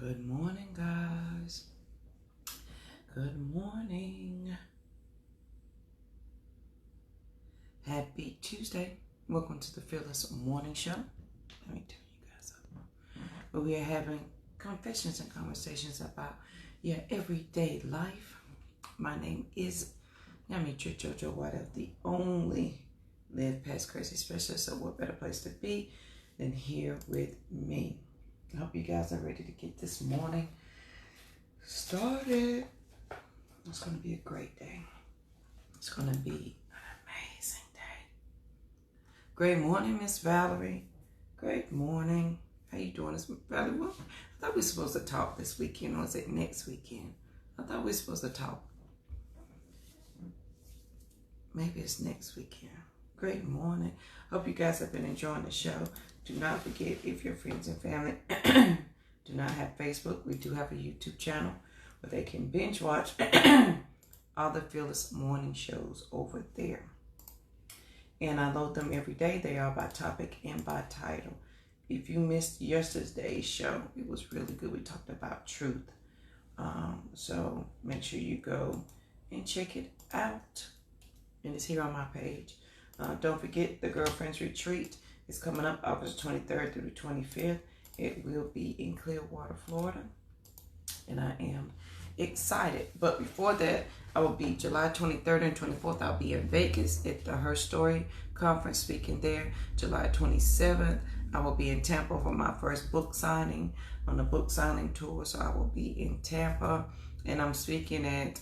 Good morning, guys. Good morning. Happy Tuesday. Welcome to the Fearless Morning Show. Let me turn you guys up. Where we are having confessions and conversations about your everyday life. My name is Yami Jojo White, the only Live Past Crazy specialist. So what better place to be than here with me? I hope you guys are ready to get this morning started. It's going to be a great day. It's going to be an amazing day. Great morning, Miss Valerie. Great morning. How you doing, Miss Valerie? Well, I thought we were supposed to talk this weekend, or was it next weekend? I thought we were supposed to talk. Maybe it's next weekend. Great morning. Hope you guys have been enjoying the show. Do not forget, if your friends and family do not have Facebook, we do have a YouTube channel where they can binge watch all the Fearless morning shows over there. And I load them every day. They are by topic and by title. If you missed yesterday's show, it was really good. We talked about truth. So make sure you go and check it out. And it's here on my page. Don't forget the Girlfriends Retreat is coming up August 23rd through the 25th. It will be in Clearwater, Florida. And I am excited. But before that, I will be July 23rd and 24th. I'll be in Vegas at the Her Story Conference speaking there. July 27th, I will be in Tampa for my first book signing on the book signing tour. So I will be in Tampa. And I'm speaking at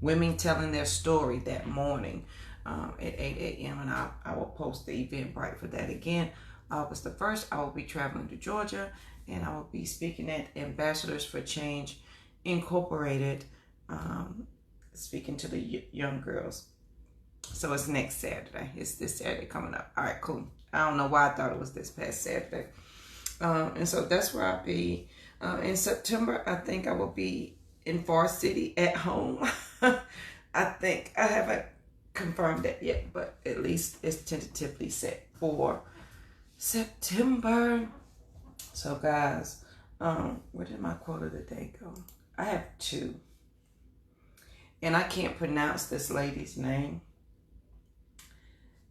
Women Telling Their Story that morning at 8 a.m. And I will post the Eventbrite for that again. August the 1st, I will be traveling to Georgia, and I will be speaking at Ambassadors for Change Incorporated, speaking to the young girls. So it's next Saturday. It's this Saturday coming up. All right, cool. I don't know why I thought it was this past Saturday. And so that's where I'll be. In September, I think I will be in Far City at home. I think I haven't confirmed that yet, but at least it's tentatively set for September. So guys, where did my quote of the day go? I have two. And I can't pronounce this lady's name.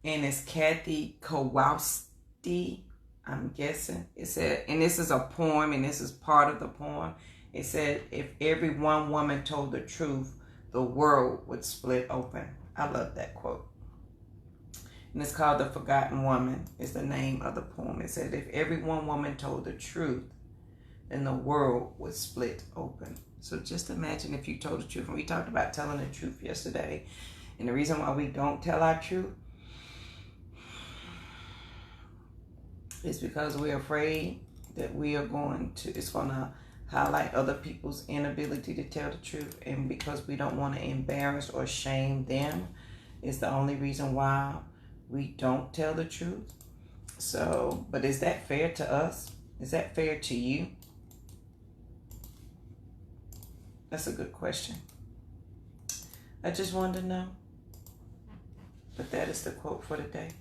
And it's Kathy Kowalski, I'm guessing. It said, and this is a poem, and this is part of the poem. It said, if every one woman told the truth, the world would split open. I love that quote. And it's called The Forgotten Woman, is the name of the poem. It said, if every one woman told the truth, then the world would split open. So just imagine if you told the truth. And we talked about telling the truth yesterday. And the reason why we don't tell our truth is because we're afraid that it's going to highlight other people's inability to tell the truth. And because we don't want to embarrass or shame them is the only reason why we don't tell the truth. So, but is that fair to us? Is that fair to you? That's a good question. I just wanted to know. But that is the quote for the day.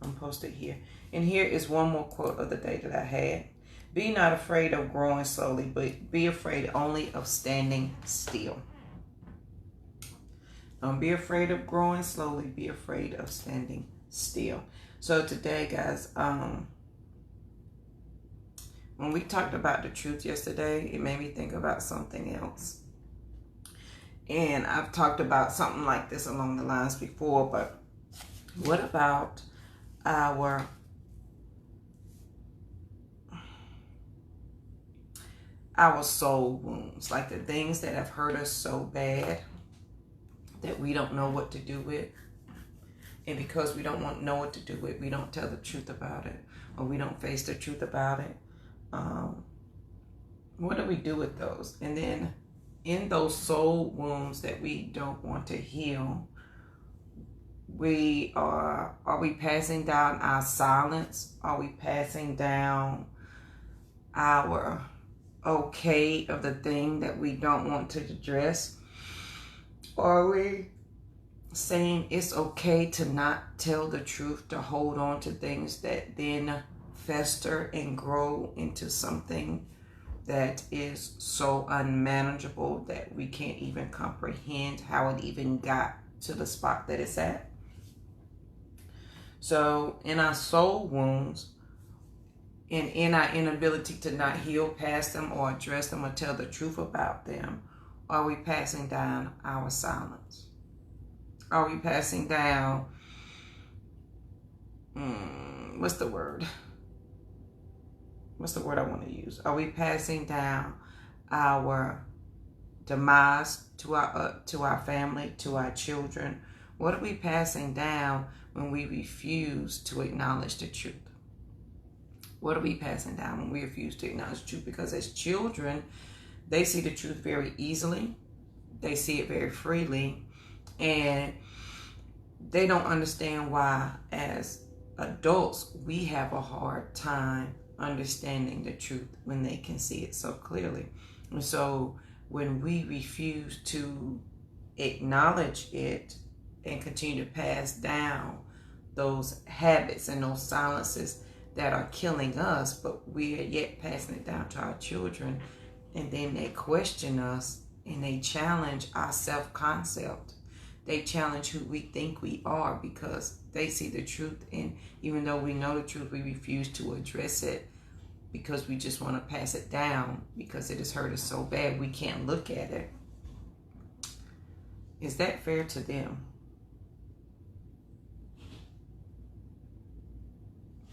I'm posted here. And here is one more quote of the day that I had. Be not afraid of growing slowly, but be afraid only of standing still. Don't be afraid of growing slowly. Be afraid of standing still. So today, guys, when we talked about the truth yesterday, it made me think about something else. And I've talked about something like this along the lines before, but what about our soul wounds, like the things that have hurt us so bad that we don't know what to do with? And because we don't know what to do with, we don't tell the truth about it, or we don't face the truth about it. What do we do with those? And then in those soul wounds that we don't want to heal, are we passing down our silence? Are we passing down our okay of the thing that we don't want to address? Or are we saying it's okay to not tell the truth, to hold on to things that then fester and grow into something that is so unmanageable that we can't even comprehend how it even got to the spot that it's at. So in our soul wounds and in our inability to not heal past them or address them or tell the truth about them, are we passing down our silence? Are we passing down, what's the word? What's the word I want to use? Are we passing down our demise to our family, to our children? What are we passing down when we refuse to acknowledge the truth? What are we passing down when we refuse to acknowledge the truth? Because as children, they see the truth very easily. They see it very freely. And they don't understand why, as adults, we have a hard time understanding the truth when they can see it so clearly. And so when we refuse to acknowledge it and continue to pass down those habits and those silences that are killing us, but we are yet passing it down to our children, and then they question us and they challenge our self-concept. They challenge who we think we are because they see the truth, and even though we know the truth, we refuse to address it because we just want to pass it down because it has hurt us so bad we can't look at it. Is that fair to them?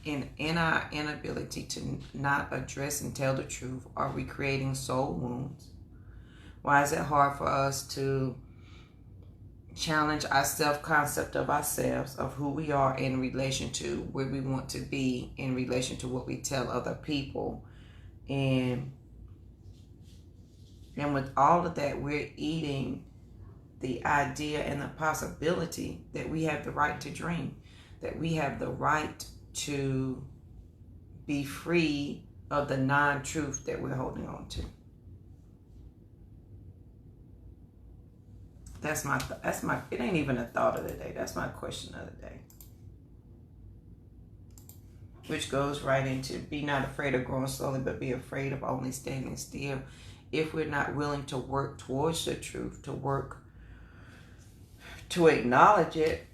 In our inability to not address and tell the truth, are we creating soul wounds? Why is it hard for us to challenge our self-concept of ourselves, of who we are in relation to where we want to be, in relation to what we tell other people? And with all of that, we're eating the idea and the possibility that we have the right to dream, that we have the right to be free of the non-truth that we're holding on to. That's my, it ain't even a thought of the day. That's my question of the day. Which goes right into, be not afraid of growing slowly, but be afraid of only standing still. If we're not willing to work towards the truth, to work to acknowledge it,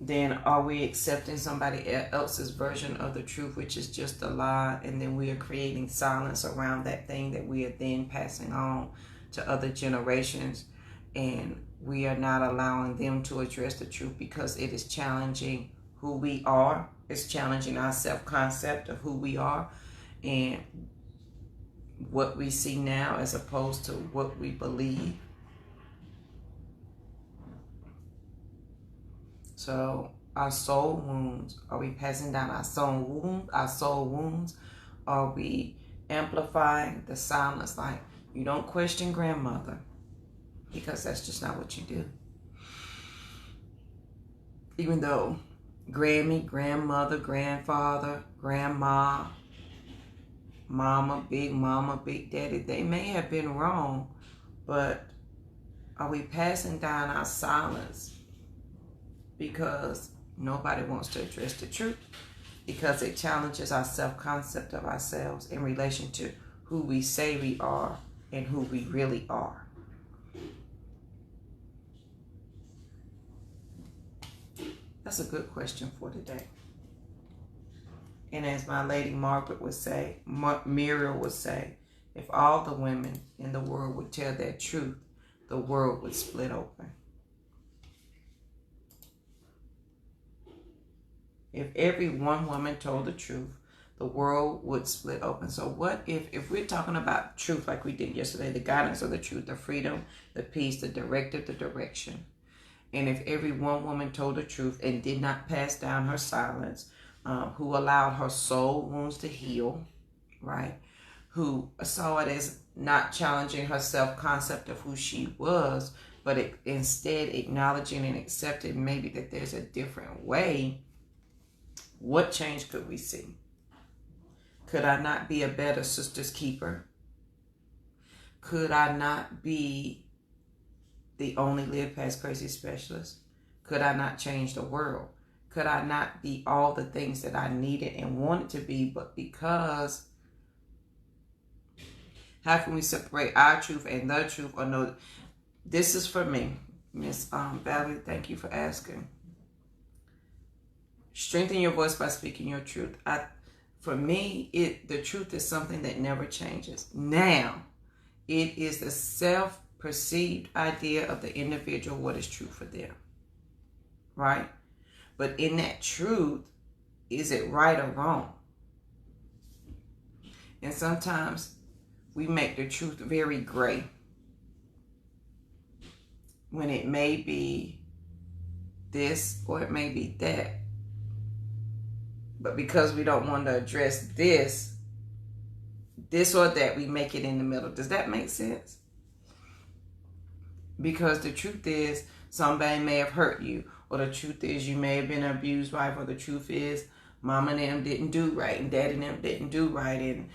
then are we accepting somebody else's version of the truth, which is just a lie, and then we are creating silence around that thing that we are then passing on to other generations, and we are not allowing them to address the truth because it is challenging who we are. It's challenging our self-concept of who we are and what we see now as opposed to what we believe. So our soul wounds, are we passing down our soul wounds? Are we amplifying the silence, like you don't question grandmother because that's just not what you do? Even though Grammy, grandmother, grandfather, grandma, mama, big daddy, they may have been wrong, but are we passing down our silence because nobody wants to address the truth, because it challenges our self-concept of ourselves in relation to who we say we are and who we really are? That's a good question for today. And as my lady Margaret would say, Muriel would say, if all the women in the world would tell their truth, the world would split open. If every one woman told the truth, the world would split open. So what if we're talking about truth like we did yesterday, the guidance of the truth, the freedom, the peace, the directive, the direction. And if every one woman told the truth and did not pass down her silence, who allowed her soul wounds to heal, right? Who saw it as not challenging her self-concept of who she was, but instead acknowledging and accepting maybe that there's a different way, what change could we see? Could I not be a better sister's keeper? Could I not be the only live past crazy specialist? Could I not change the world? could I not be all the things that I needed and wanted to be, but because how can we separate our truth and the truth? Or no, this is for me. Miss Valerie, thank you for asking. Strengthen your voice by speaking your truth. For me, the truth is something that never changes. Now, it is the self-perceived idea of the individual what is true for them. Right? But in that truth, is it right or wrong? And sometimes we make the truth very gray, when it may be this or it may be that. But because we don't want to address this or that, we make it in the middle. Does that make sense? Because the truth is, somebody may have hurt you. Or the truth is, you may have been an abused wife. Or the truth is, mama and them didn't do right. And daddy and them didn't do right. And,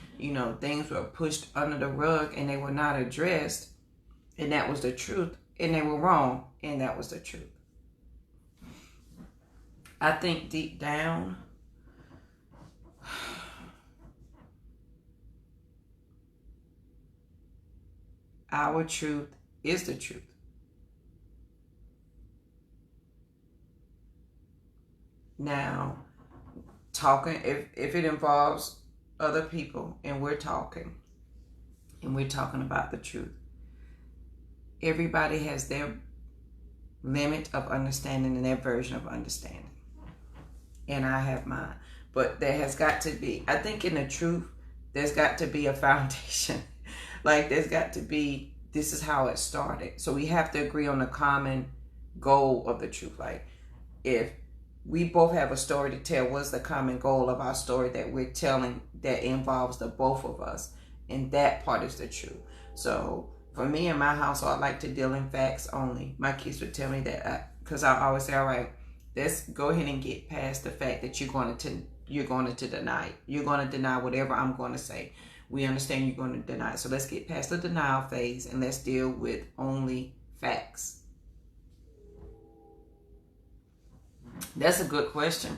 things were pushed under the rug and they were not addressed. And that was the truth. And they were wrong. And that was the truth. I think deep down, our truth is the truth. Now, talking, if it involves other people and we're talking about the truth, everybody has their limit of understanding and their version of understanding. And I have mine. But there has got to be, I think in the truth, there's got to be a foundation. Like there's got to be, this is how it started. So we have to agree on the common goal of the truth. Like if we both have a story to tell, what's the common goal of our story that we're telling that involves the both of us? And that part is the truth. So for me in my household, I like to deal in facts only. My kids would tell me that, because I always say, all right, let's go ahead and get past the fact that you're going to deny it. You're going to deny whatever I'm going to say. We understand you're going to deny it. So let's get past the denial phase and let's deal with only facts. That's a good question.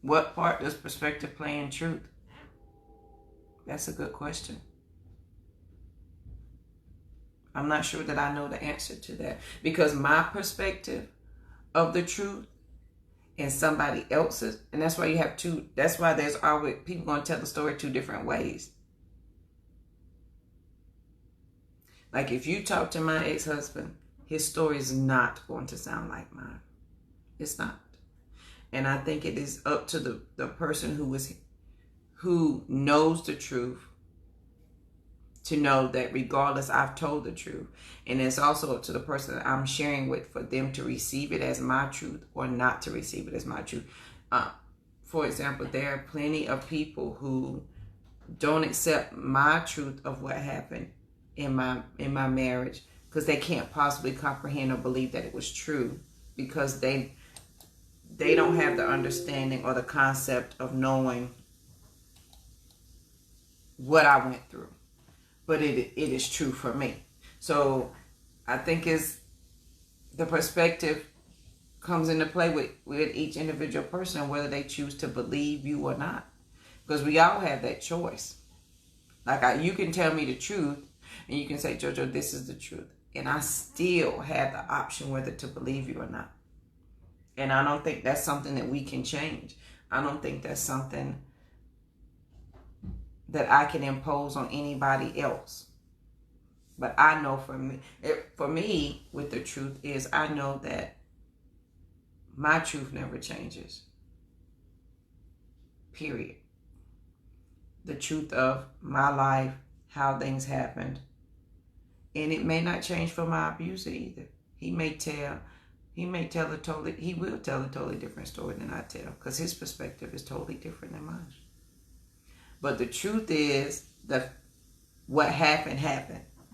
What part does perspective play in truth? That's a good question. I'm not sure that I know the answer to that, because my perspective of the truth and somebody else's, and that's why you have two, that's why there's always people going to tell the story two different ways. Like if you talk to my ex-husband, his story is not going to sound like mine. It's not. And I think it is up to the person who knows the truth to know that regardless, I've told the truth. And it's also up to the person that I'm sharing with for them to receive it as my truth or not to receive it as my truth. For example, there are plenty of people who don't accept my truth of what happened in my marriage because they can't possibly comprehend or believe that it was true, because they don't have the understanding or the concept of knowing what I went through. But it is true for me. So I think the perspective comes into play with each individual person, whether they choose to believe you or not. Because we all have that choice. Like you can tell me the truth and you can say, JoJo, this is the truth. And I still have the option whether to believe you or not. And I don't think that's something that we can change. I don't think that's something that I can impose on anybody else. But I know for me, with the truth is, I know that my truth never changes. Period. The truth of my life, how things happened. And it may not change for my abuser either. He will tell a totally different story than I tell, because his perspective is totally different than mine. But the truth is that what happened.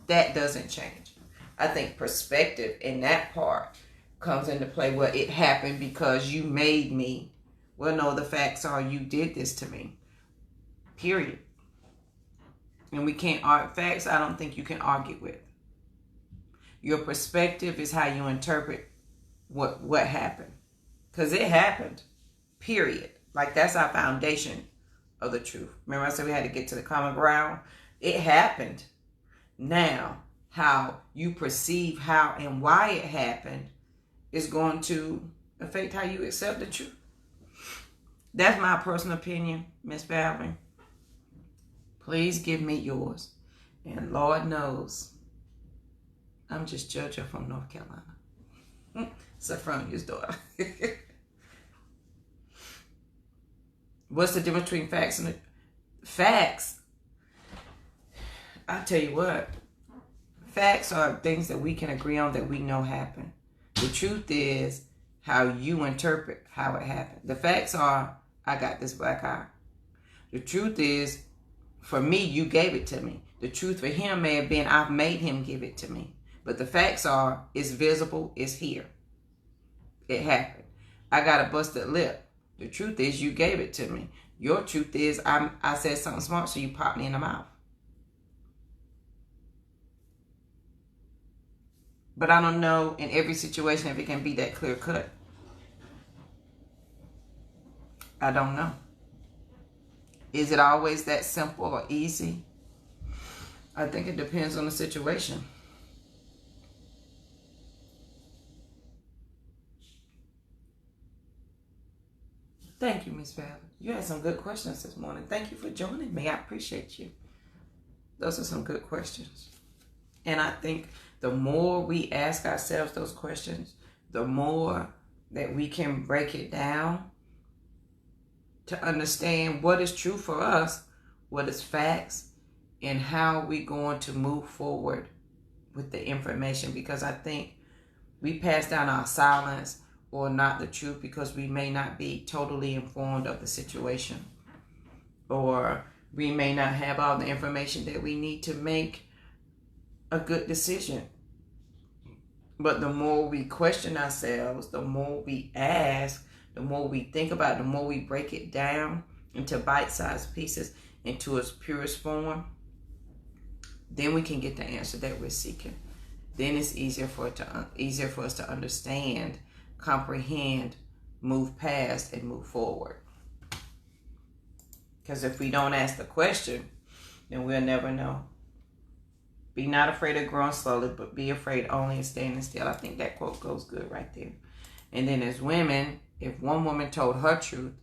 That doesn't change. I think perspective in that part comes into play. Well, it happened because you made me. Well, no, the facts are you did this to me. Period. And we can't argue. Facts, I don't think you can argue with. Your perspective is how you interpret what happened. Because it happened. Period. Like, that's our foundation of the truth. Remember I said we had to get to the common ground? It happened. Now, how you perceive how and why it happened is going to affect how you accept the truth. That's my personal opinion, Miss Valerie. Please give me yours. And Lord knows, I'm just judging from North Carolina. Sophronia's daughter. What's the difference between facts and facts? I'll tell you what. Facts are things that we can agree on that we know happen. The truth is how you interpret how it happened. The facts are, I got this black eye. The truth is, for me, you gave it to me. The truth for him may have been, I've made him give it to me. But the facts are, it's visible, it's here. It happened. I got a busted lip. The truth is, you gave it to me. Your truth is, I said something smart, so you popped me in the mouth. But I don't know in every situation if it can be that clear cut. I don't know. Is it always that simple or easy? I think it depends on the situation. Thank you, Miss Valerie. You had some good questions this morning. Thank you for joining me. I appreciate you. Those are some good questions. And I think the more we ask ourselves those questions, the more that we can break it down to understand what is true for us, what is facts, and how we're going to move forward with the information. Because I think we pass down our silence or not the truth because we may not be totally informed of the situation, or we may not have all the information that we need to make a good decision. But the more we question ourselves, the more we ask, the more we think about it, the more we break it down into bite-sized pieces, into its purest form, then we can get the answer that we're seeking. Then it's easier for us to understand, comprehend, move past, and move forward. Because if we don't ask the question, then we'll never know. Be not afraid of growing slowly, but be afraid only of standing still. I think that quote goes good right there. And then as women, if one woman told her truth,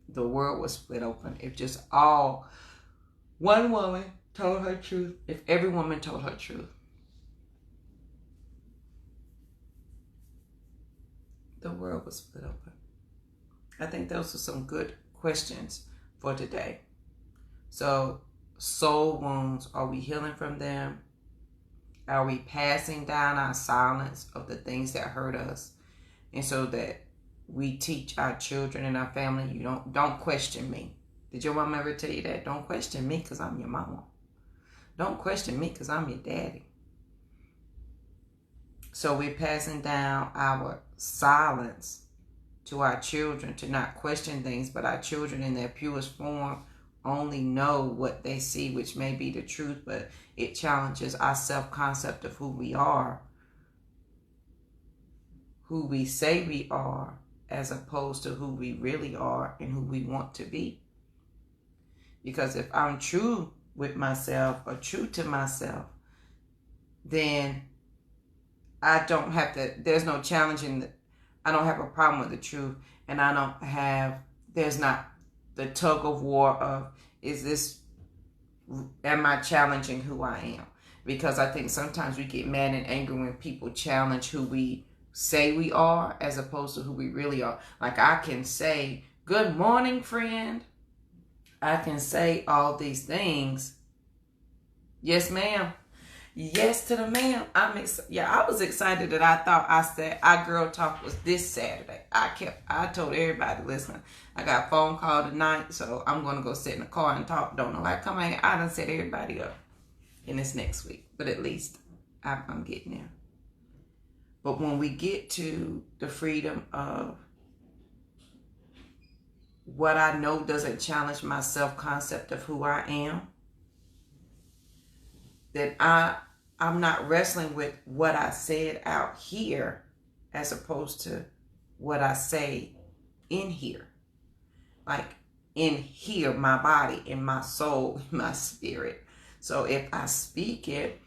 the world would split open. If just one woman told her truth, if every woman told her truth, the world would split open. I think those are some good questions for today. So, soul wounds, are we healing from them? Are we passing down our silence of the things that hurt us? And so that we teach our children and our family, you don't question me. Did your mom ever tell you that? Don't question me because I'm your mama. Don't question me because I'm your daddy. So we're passing down our silence to our children to not question things, but our children in their purest form only know what they see, which may be the truth, but it challenges our self-concept of who we are, who we say we are, as opposed to who we really are and who we want to be. Because if I'm true with myself or true to myself, then I don't have to, there's no challenging, I don't have a problem with the truth, and there's not the tug of war of, am I challenging who I am? Because I think sometimes we get mad and angry when people challenge who we say we are as opposed to who we really are. Like I can say, good morning, friend. I can say all these things. Yes, ma'am. Yes to the ma'am. I was excited that I thought I said our girl talk was this Saturday. I told everybody, listen, I got a phone call tonight, so I'm gonna go sit in the car and talk. Don't know like come in. I done set everybody up. And it's next week. But at least I'm getting there. But when we get to the freedom of what I know doesn't challenge my self-concept of who I am, then I'm not wrestling with what I said out here as opposed to what I say in here. Like in here, my body, in my soul, my spirit. So if I speak it,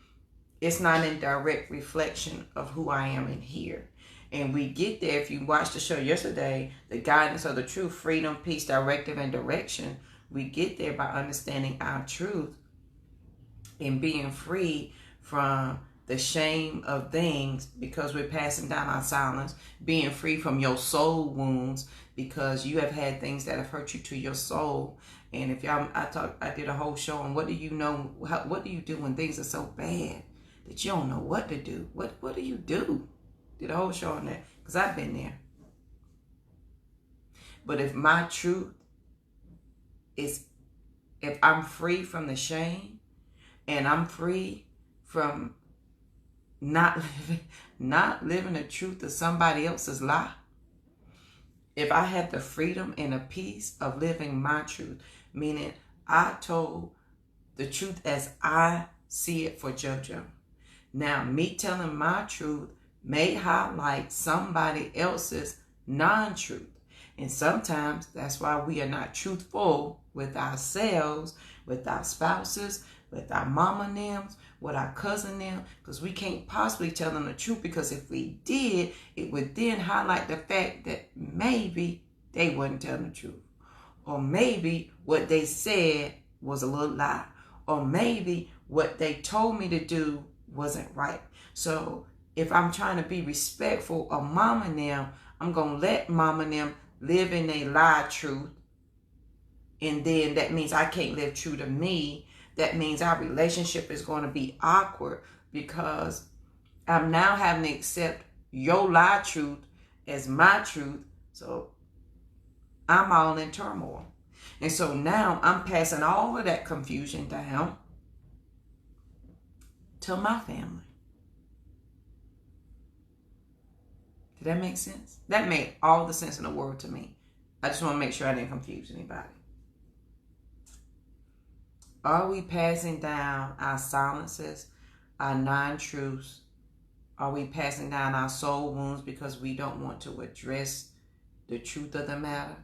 it's not in direct reflection of who I am in here. And we get there, if you watched the show yesterday, the guidance of the truth, freedom, peace, directive, and direction, we get there by understanding our truth and being free from the shame of things because we're passing down our silence, being free from your soul wounds because you have had things that have hurt you to your soul. And if y'all, I did a whole show on what do you know, what do you do when things are so bad that you don't know what to do? What do you do? Did a whole show on that because I've been there. But if my truth is, if I'm free from the shame and I'm free from not living the truth of somebody else's lie, if I had the freedom and the peace of living my truth, meaning I told the truth as I see it for JoJo. Now, me telling my truth may highlight somebody else's non-truth. And sometimes that's why we are not truthful with ourselves, with our spouses, with our mama and them, with our cousin them, because we can't possibly tell them the truth, because if we did, it would then highlight the fact that maybe they wasn't telling the truth. Or maybe what they said was a little lie. Or maybe what they told me to do wasn't right. So if I'm trying to be respectful of mama and them, I'm going to let mama and them live in a lie truth. And then that means I can't live true to me. That means our relationship is going to be awkward because I'm now having to accept your lie truth as my truth. So I'm all in turmoil. And so now I'm passing all of that confusion down to my family. Did that make sense? That made all the sense in the world to me. I just want to make sure I didn't confuse anybody. Are we passing down our silences, our non-truths? Are we passing down our soul wounds because we don't want to address the truth of the matter?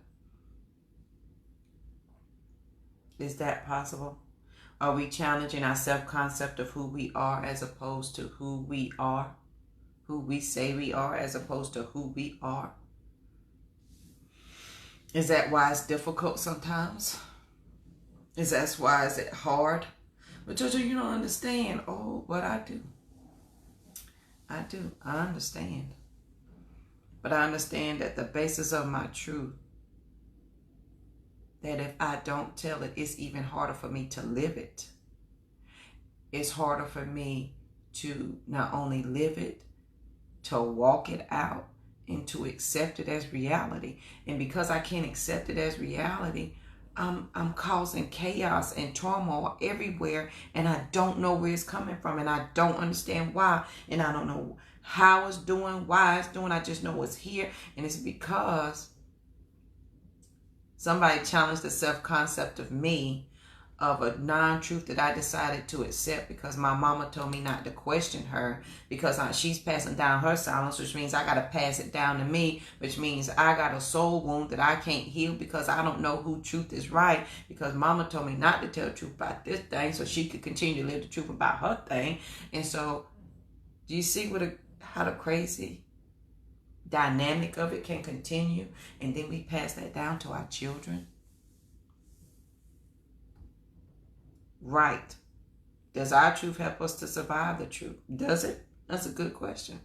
Is that possible? Are we challenging our self-concept of who we are as opposed to who we are? Who we say we are as opposed to who we are? Is that why it's difficult sometimes? Is that why it's hard? But JoJo, you don't understand. Oh, but I do. I do. I understand. But I understand that the basis of my truth, that if I don't tell it, it's even harder for me to live it. It's harder for me to not only live it, to walk it out, and to accept it as reality. And because I can't accept it as reality, I'm causing chaos and turmoil everywhere, and I don't know where it's coming from, and I don't understand why, and I don't know how it's doing, why it's doing. I just know it's here, and it's because somebody challenged the self-concept of me, of a non-truth that I decided to accept because my mama told me not to question her, because she's passing down her silence, which means I got to pass it down to me, which means I got a soul wound that I can't heal because I don't know who truth is right, because mama told me not to tell the truth about this thing so she could continue to live the truth about her thing. And so, do you see how the crazy dynamic of it can continue? And then we pass that down to our children. Right. Does our truth help us to survive the truth? Does it? That's a good question.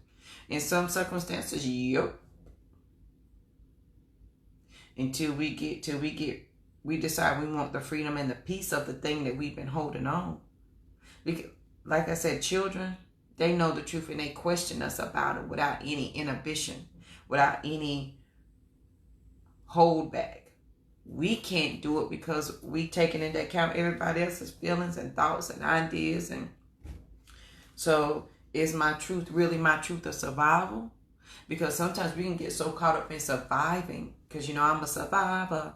In some circumstances, yep. Until we decide we want the freedom and the peace of the thing that we've been holding on. Like I said, children, they know the truth and they question us about it without any inhibition, without any holdback. We can't do it because we taking into account everybody else's feelings and thoughts and ideas. And so is my truth really my truth of survival? Because sometimes we can get so caught up in surviving, because I'm a survivor.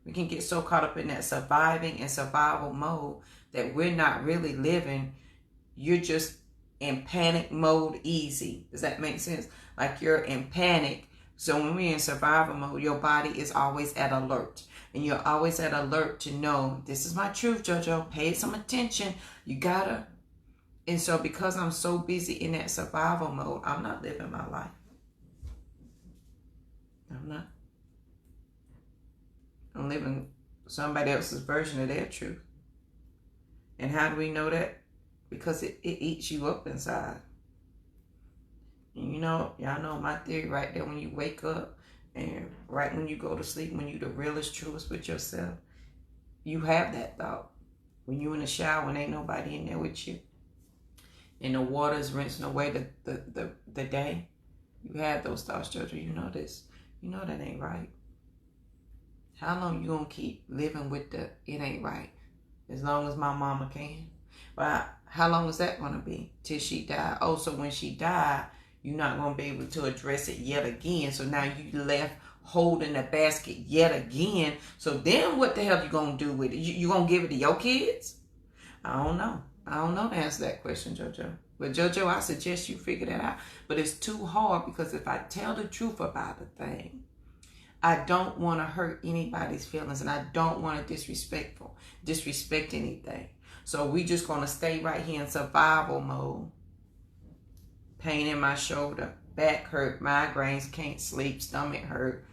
We can get so caught up in that surviving and survival mode that we're not really living. You're just in panic mode easy. Does that make sense? Like you're in panic So when we're in survival mode, your body is always at alert. And you're always at alert to know, this is my truth, JoJo. Pay some attention. You gotta. And so because I'm so busy in that survival mode, I'm not living my life. I'm not. I'm living somebody else's version of their truth. And how do we know that? Because it eats you up inside. And you know, y'all know my theory right there. When you wake up and right when you go to sleep, when you the realest, truest with yourself, you have that thought. When you in the shower and ain't nobody in there with you, and the water is rinsing away the day, you have those thoughts, JoJo. You know this. You know that ain't right. How long you gonna keep living with the it ain't right? As long as my mama can. Well, how long is that gonna be? Till she die? Oh, so when she died, you're not gonna be able to address it yet again. So now you left holding the basket yet again. So then what the hell you gonna do with it? You gonna give it to your kids? I don't know. I don't know to answer that question, JoJo. But JoJo, I suggest you figure that out. But it's too hard because if I tell the truth about a thing, I don't want to hurt anybody's feelings, and I don't want to disrespect anything. So we just going to stay right here in survival mode. Pain in my shoulder, back hurt, migraines, can't sleep, stomach hurt,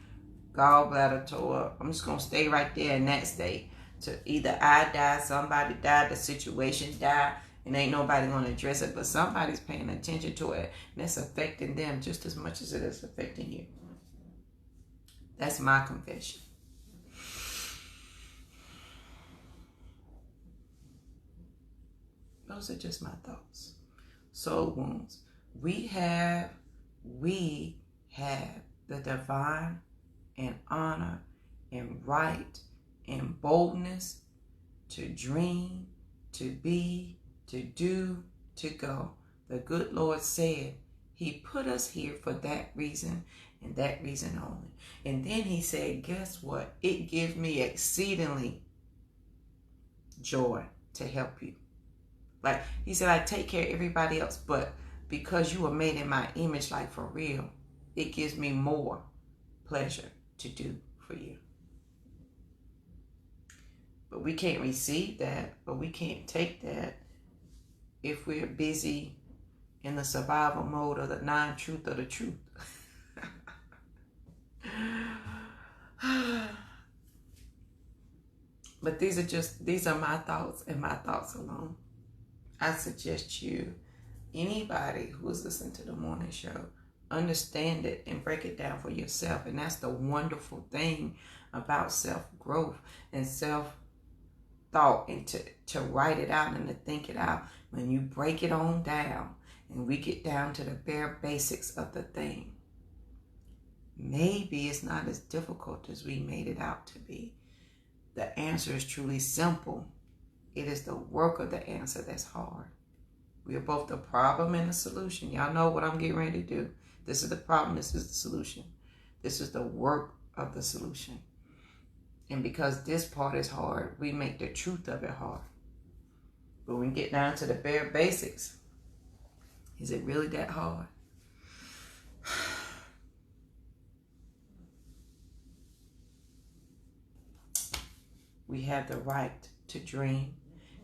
gallbladder tore up. I'm just going to stay right there in that state. To either I die, somebody die, the situation die, and ain't nobody going to address it, but somebody's paying attention to it, and it's affecting them just as much as it is affecting you. That's my confession. Those are just my thoughts. Soul wounds. We have the divine and honor and right and boldness to dream, to be, to do, to go. The good Lord said he put us here for that reason and that reason only. And then he said, guess what? It gives me exceedingly joy to help you. Like he said, I take care of everybody else, but because you are made in my image, like for real, it gives me more pleasure to do for you. But we can't receive that, but we can't take that if we're busy in the survival mode of the non-truth of the truth. But these are my thoughts and my thoughts alone. I suggest you, anybody who's listening to the morning show, understand it and break it down for yourself. And that's the wonderful thing about self-growth and self-thought, and to write it out and to think it out. When you break it on down and we get down to the bare basics of the thing, maybe it's not as difficult as we made it out to be. The answer is truly simple. It is the work of the answer that's hard. We are both the problem and the solution. Y'all know what I'm getting ready to do. This is the problem. This is the solution. This is the work of the solution. And because this part is hard, we make the truth of it hard. But when we get down to the bare basics, is it really that hard? We have the right to dream.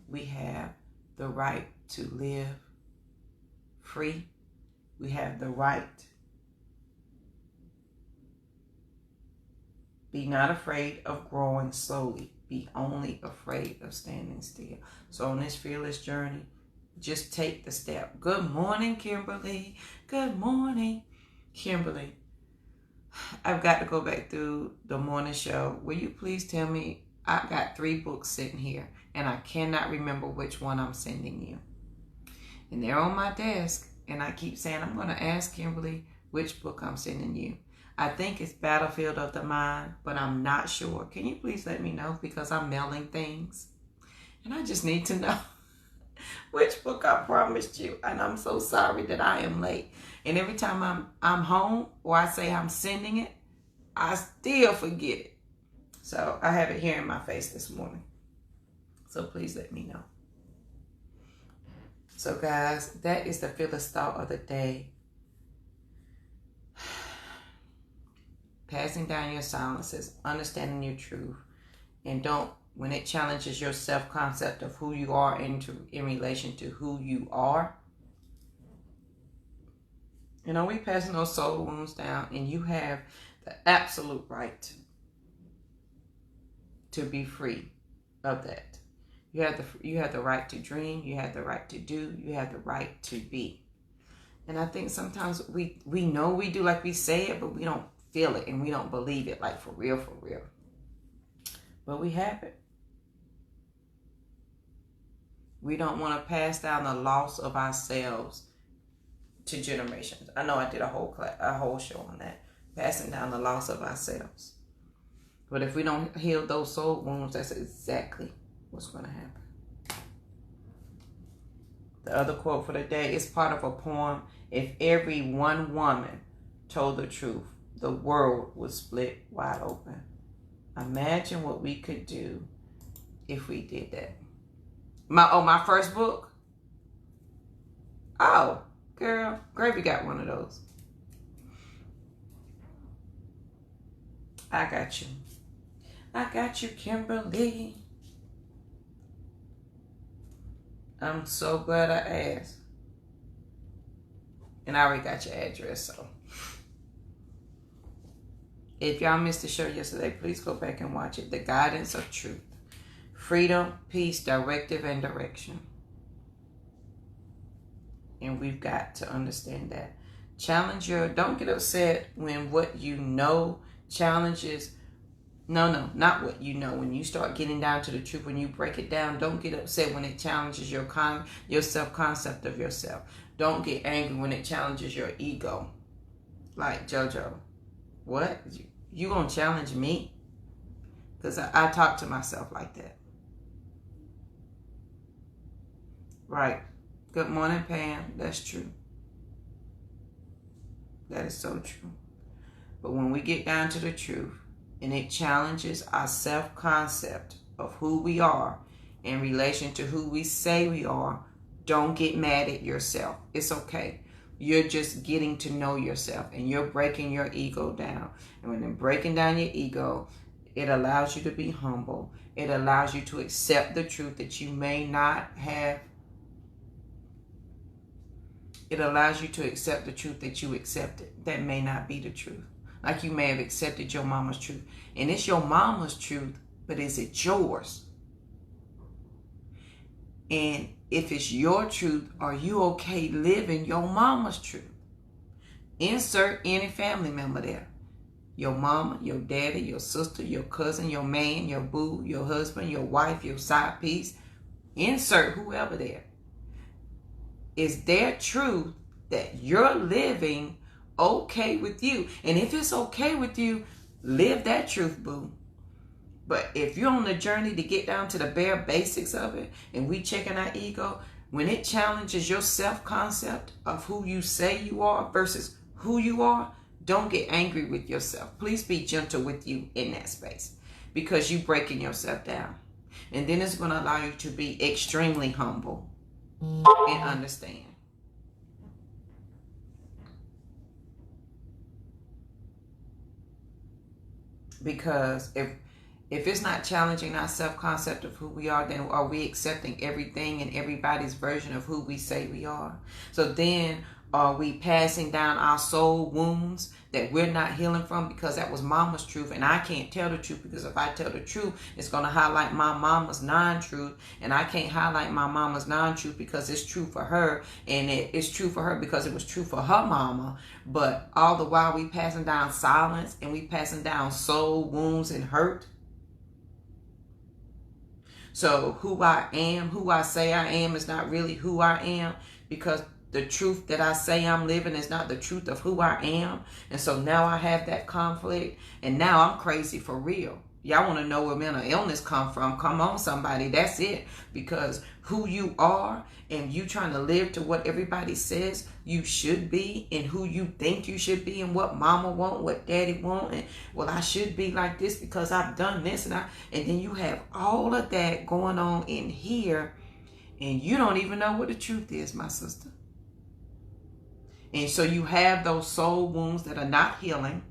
We have the right to live free. We have the right. Be not afraid of growing slowly. Be only afraid of standing still. So on this fearless journey, just take the step. Good morning, Kimberly. Good morning, Kimberly. I've got to go back through the morning show. Will you please tell me? I've got 3 books sitting here, and I cannot remember which one I'm sending you. And they're on my desk, and I keep saying, I'm going to ask Kimberly which book I'm sending you. I think it's Battlefield of the Mind, but I'm not sure. Can you please let me know? Because I'm mailing things, and I just need to know which book I promised you. And I'm so sorry that I am late. And every time I'm home or I say I'm sending it, I still forget it. So I have it here in my face this morning. So please let me know. So guys, that is the fearless thought of the day. passing down your silences, understanding your truth, and don't, when it challenges your self-concept of who you are in relation to who you are, you know, we passing those soul wounds down, and you have the absolute right to be free of that. You have the right to dream. You have the right to do. You have the right to be. And I think sometimes we know we do, like we say it, but we don't feel it and we don't believe it, like for real, for real. But we have it. We don't want to pass down the loss of ourselves to generations. I know I did a whole show on that, passing down the loss of ourselves. But if we don't heal those soul wounds, that's exactly what's going to happen. The other quote for the day is part of a poem. If every one woman told the truth, the world would split wide open. Imagine what we could do if we did that. My first book? Oh, girl, Gravy got one of those. I got you. I got you, Kimberly. I'm so glad I asked. And I already got your address, so. If y'all missed the show yesterday, please go back and watch it. The Guidance of Truth. Freedom, peace, directive, and direction. And we've got to understand that. Don't get upset when what you know challenges. No, not what you know. When you start getting down to the truth, when you break it down, don't get upset when it challenges your self-concept of yourself. Don't get angry when it challenges your ego. Like JoJo. What? You gonna challenge me? Because I talk to myself like that. Right. Good morning, Pam. That's true. That is so true. But when we get down to the truth and it challenges our self-concept of who we are in relation to who we say we are, don't get mad at yourself. It's okay. You're just getting to know yourself and you're breaking your ego down. And when you're breaking down your ego, it allows you to be humble. It allows you to accept the truth that you may not have. It allows you to accept the truth that you accepted that may not be the truth. Like you may have accepted your mama's truth. And it's your mama's truth, but is it yours? And if it's your truth, are you okay living your mama's truth? Insert any family member there. Your mama, your daddy, your sister, your cousin, your man, your boo, your husband, your wife, your side piece. Insert whoever there. Is their truth that you're living okay with you? And if it's okay with you, live that truth, boo. But if you're on the journey to get down to the bare basics of it, and we checking our ego, when it challenges your self-concept of who you say you are versus who you are, don't get angry with yourself. Please be gentle with you in that space, because you're breaking yourself down. And then it's going to allow you to be extremely humble and understand. Because if it's not challenging our self-concept of who we are, then are we accepting everything and everybody's version of who we say we are? So then are we passing down our soul wounds that we're not healing from because that was mama's truth, and I can't tell the truth because if I tell the truth, it's going to highlight my mama's non-truth, and I can't highlight my mama's non-truth because it's true for her, and it's true for her because it was true for her mama. But all the while we passing down silence and we passing down soul wounds and hurt. So who I am, who I say I am is not really who I am, because the truth that I say I'm living is not the truth of who I am. And so now I have that conflict, and now I'm crazy for real. Y'all want to know where mental illness come from? Come on, somebody. That's it. Because who you are and you trying to live to what everybody says you should be, and who you think you should be, and what mama want, what daddy want, and well, I should be like this because I've done this, and then you have all of that going on in here, and you don't even know what the truth is, my sister. And so you have those soul wounds that are not healing.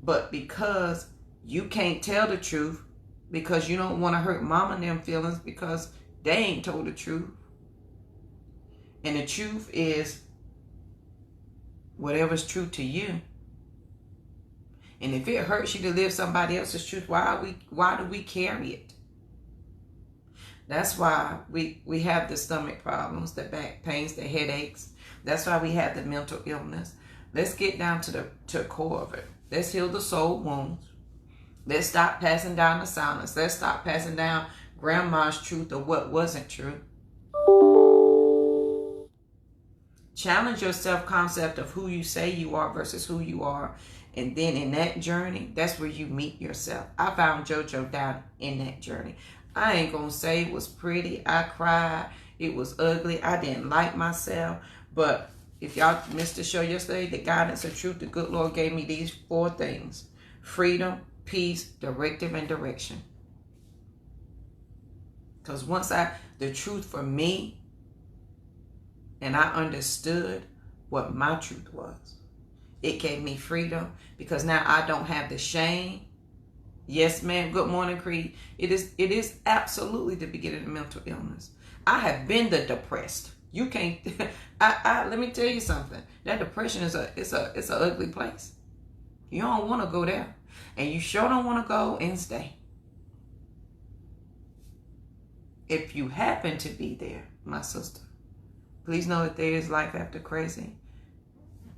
But because you can't tell the truth, because you don't want to hurt mama and them feelings, because they ain't told the truth. And the truth is whatever's true to you. And if it hurts you to live somebody else's truth, why do we carry it? That's why we have the stomach problems, the back pains, the headaches. That's why we have the mental illness. Let's get down to the core of it. Let's heal the soul wounds. Let's stop passing down the silence. Let's stop passing down grandma's truth or what wasn't true. Challenge your self-concept of who you say you are versus who you are. And then in that journey, that's where you meet yourself. I found JoJo down in that journey. I ain't gonna say it was pretty. I cried. It was ugly. I didn't like myself. But if y'all missed the show yesterday, the guidance of truth, the good Lord gave me these 4 things: freedom, peace, directive, and direction. Because once the truth for me, and I understood what my truth was, it gave me freedom, because now I don't have the shame. Yes, ma'am. Good morning, Creed. It is absolutely the beginning of mental illness. I have been the depressed. You can't. Let me tell you something. That depression is it's a ugly place. You don't want to go there, and you sure don't want to go and stay. If you happen to be there, my sister, please know that there is life after crazy.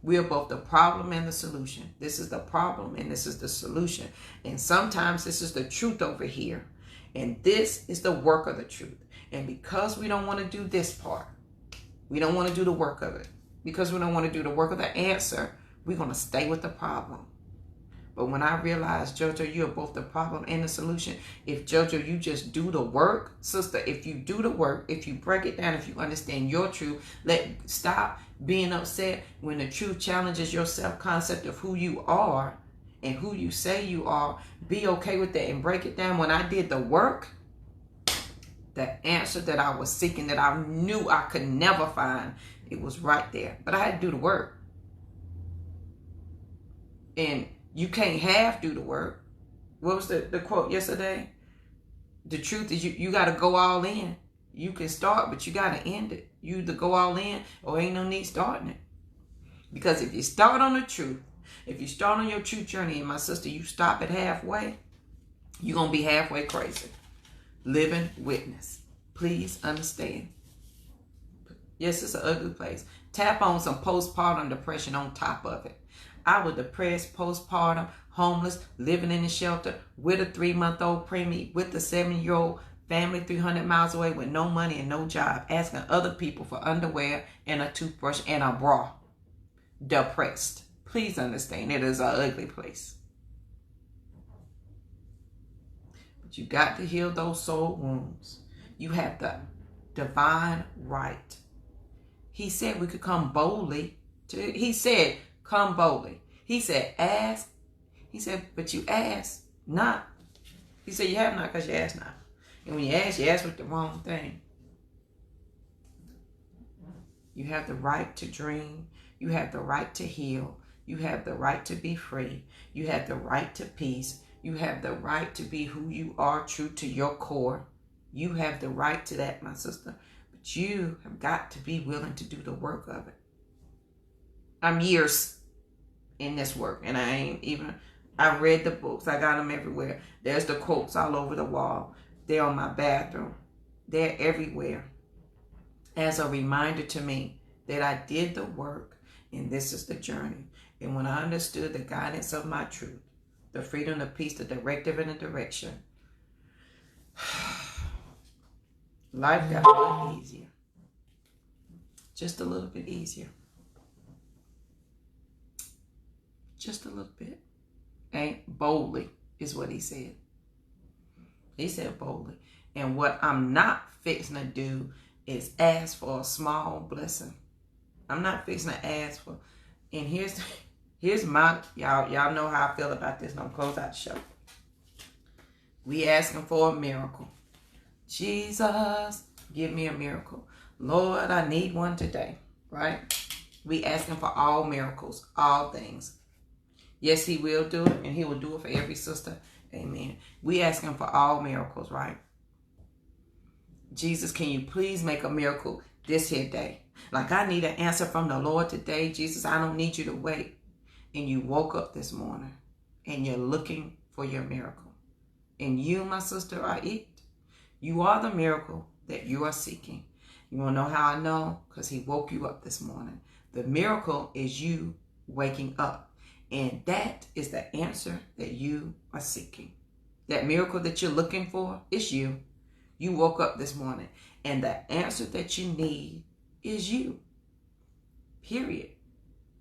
We are both the problem and the solution. This is the problem and this is the solution. And sometimes this is the truth over here. And this is the work of the truth. And because we don't want to do this part, we don't want to do the work of it, because we don't want to do the work of the answer, we're going to stay with the problem. But when I realized, JoJo, you are both the problem and the solution. If JoJo, you just do the work, sister, if you do the work, if you break it down, if you understand your truth, stop being upset when the truth challenges your self-concept of who you are and who you say you are. Be okay with that and break it down. When I did the work, the answer that I was seeking, that I knew I could never find, it was right there. But I had to do the work. And you can't half do the work. What was the quote yesterday? The truth is you got to go all in. You can start, but you got to end it. You either go all in or ain't no need starting it. Because if you start on the truth, if you start on your truth journey, and my sister, you stop at halfway, you're going to be halfway crazy. Living witness. Please understand. Yes, it's an ugly place. Tap on some postpartum depression on top of it. I was depressed, postpartum, homeless, living in a shelter with a 3-month-old preemie, with a 7-year-old family 300 miles away with no money and no job, asking other people for underwear and a toothbrush and a bra. Depressed. Please understand, it is an ugly place. But you got to heal those soul wounds. You have the divine right. He said we could come boldly. He said, come boldly. He said, ask. He said, but you ask not. He said, you have not because you ask not. And when you ask with the wrong thing. You have the right to dream. You have the right to heal. You have the right to be free. You have the right to peace. You have the right to be who you are, true to your core. You have the right to that, my sister. But you have got to be willing to do the work of it. I'm years in this work, and I read the books. I got them everywhere. There's the quotes all over the wall. They're on my bathroom. They're everywhere. As a reminder to me that I did the work, and this is the journey. And when I understood the guidance of my truth, the freedom, the peace, the directive, and the direction, life got a little easier. Just a little bit easier. Just a little bit. And boldly is what he said. He said boldly. And what I'm not fixing to do is ask for a small blessing. I'm not fixing to ask for. And here's my, y'all know how I feel about this. And I'm close out the show. We asking for a miracle. Jesus, give me a miracle. Lord, I need one today. Right? We asking for all miracles, all things. Yes, he will do it, and he will do it for every sister. Amen. We asking for all miracles, right? Jesus, can you please make a miracle this here day? Like, I need an answer from the Lord today. Jesus, I don't need you to wait. And you woke up this morning and you're looking for your miracle. And you, my sister, are it. You are the miracle that you are seeking. You want to know how I know? Because he woke you up this morning. The miracle is you waking up. And that is the answer that you are seeking. That miracle that you're looking for is you. You woke up this morning. And the answer that you need is you. Period.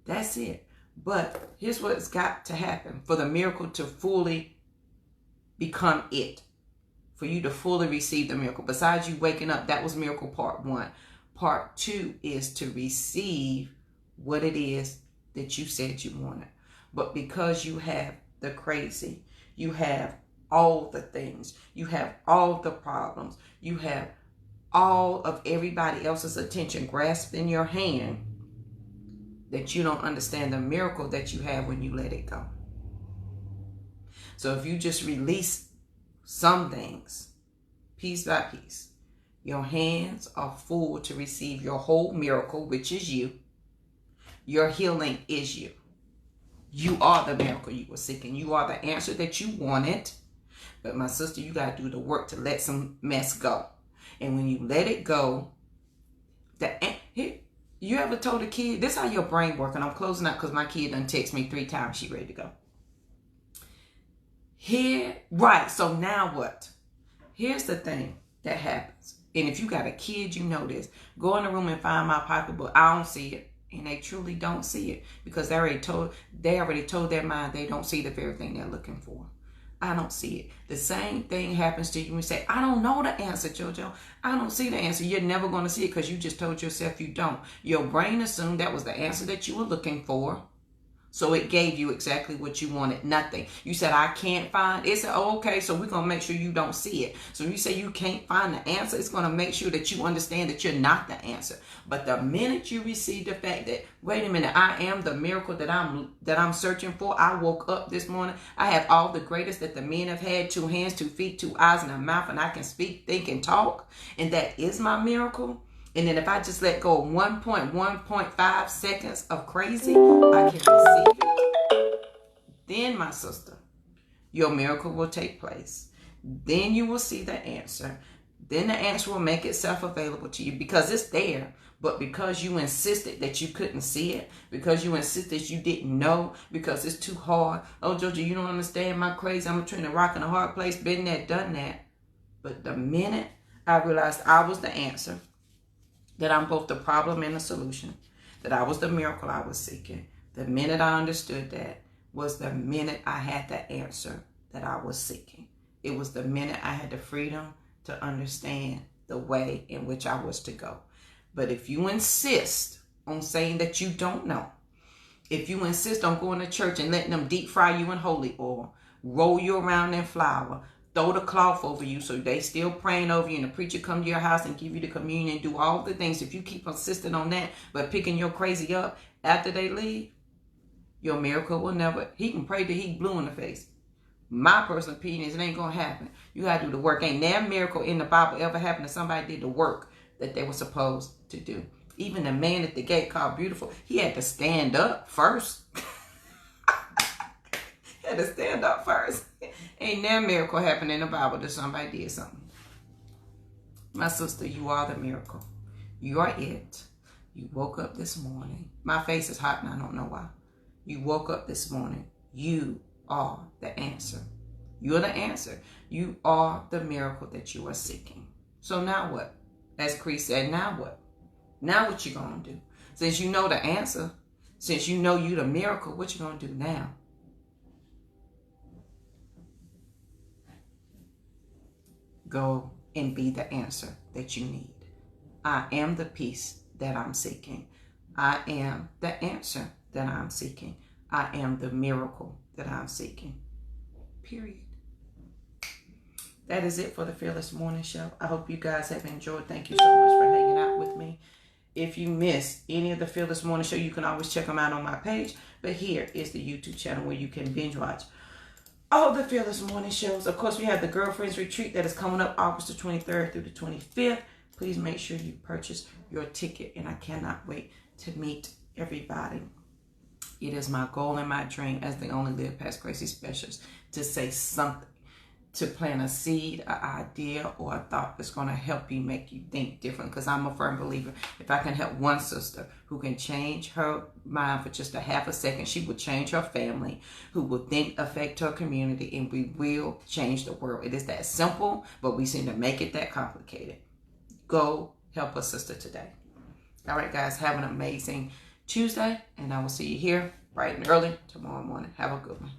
That's it. But here's what's got to happen for the miracle to fully become it. For you to fully receive the miracle. Besides you waking up, that was miracle part 1. Part 2 is to receive what it is that you said you wanted. But because you have the crazy, you have all the things, you have all the problems, you have all of everybody else's attention grasped in your hand, that you don't understand the miracle that you have when you let it go. So if you just release some things, piece by piece, your hands are full to receive your whole miracle, which is you. Your healing is you. You are the miracle you were seeking. You are the answer that you wanted. But my sister, you got to do the work to let some mess go. And when you let it go, you ever told a kid, this is how your brain works, and I'm closing out because my kid done text me 3 times, she ready to go. Right, so now what? Here's the thing that happens. And if you got a kid, you know this. Go in the room and find my pocketbook. I don't see it. And they truly don't see it. Because they already told their mind they don't see the very thing they're looking for. I don't see it. The same thing happens to you when you say, I don't know the answer, JoJo. I don't see the answer. You're never going to see it because you just told yourself you don't. Your brain assumed that was the answer that you were looking for. So it gave you exactly what you wanted, nothing. You said, I can't find. It said, oh, okay, so we're going to make sure you don't see it. So you say you can't find the answer, it's going to make sure that you understand that you're not the answer. But the minute you receive the fact that, wait a minute, I am the miracle that I'm searching for. I woke up this morning. I have all the greatest that the men have had, 2 hands, 2 feet, 2 eyes, and a mouth, and I can speak, think, and talk. And that is my miracle. And then if I just let go of 1.5 seconds of crazy, I can receive it. Then, my sister, your miracle will take place. Then you will see the answer. Then the answer will make itself available to you because it's there. But because you insisted that you couldn't see it, because you insisted you didn't know, because it's too hard. Oh, Georgia, you don't understand my crazy. I'm between a rock and a hard place. Been there, done that. But the minute I realized I was the answer, that I'm both the problem and the solution, that I was the miracle I was seeking. The minute I understood that was the minute I had the answer that I was seeking. It was the minute I had the freedom to understand the way in which I was to go. But if you insist on saying that you don't know, if you insist on going to church and letting them deep fry you in holy oil, roll you around in flour, throw the cloth over you so they still praying over you, and the preacher come to your house and give you the communion and do all the things. If you keep insisting on that but picking your crazy up after they leave, your miracle will never. He can pray till he blue in the face. My personal opinion is it ain't going to happen. You got to do the work. Ain't that miracle in the Bible ever happened to somebody did the work that they were supposed to do. Even the man at the gate called Beautiful, he had to stand up first. He had to stand up first. Ain't that miracle happened in the Bible that somebody did something. My sister, you are the miracle. You are it. You woke up this morning. My face is hot and I don't know why. You woke up this morning. You are the answer. You're the answer. You are the miracle that you are seeking. So now what? As Chris said, now what? Now what you gonna do? Since you know the answer, since you know you the miracle, what you gonna do now? Go and be the answer that you need. I am the peace that I'm seeking. I am the answer that I'm seeking. I am the miracle that I'm seeking. Period. That is it for the Fearless Morning Show. I hope you guys have enjoyed. Thank you so much for hanging out with me. if you missed any of the Fearless Morning Show, you can always check them out on my page. But here is the YouTube channel where you can binge watch all the Fearless Morning Shows. Of course, we have the Girlfriends Retreat that is coming up August the 23rd through the 25th. Please make sure you purchase your ticket, and I cannot wait to meet everybody. It is my goal and my dream as the only Live Past Crazy specialist to say something, to plant a seed, an idea, or a thought that's going to help you, make you think different. Because I'm a firm believer, if I can help one sister who can change her mind for just a half a second, she will change her family, who will then affect her community, and we will change the world. It is that simple, but we seem to make it that complicated. Go help a sister today. All right, guys, have an amazing Tuesday, and I will see you here bright and early tomorrow morning. Have a good one.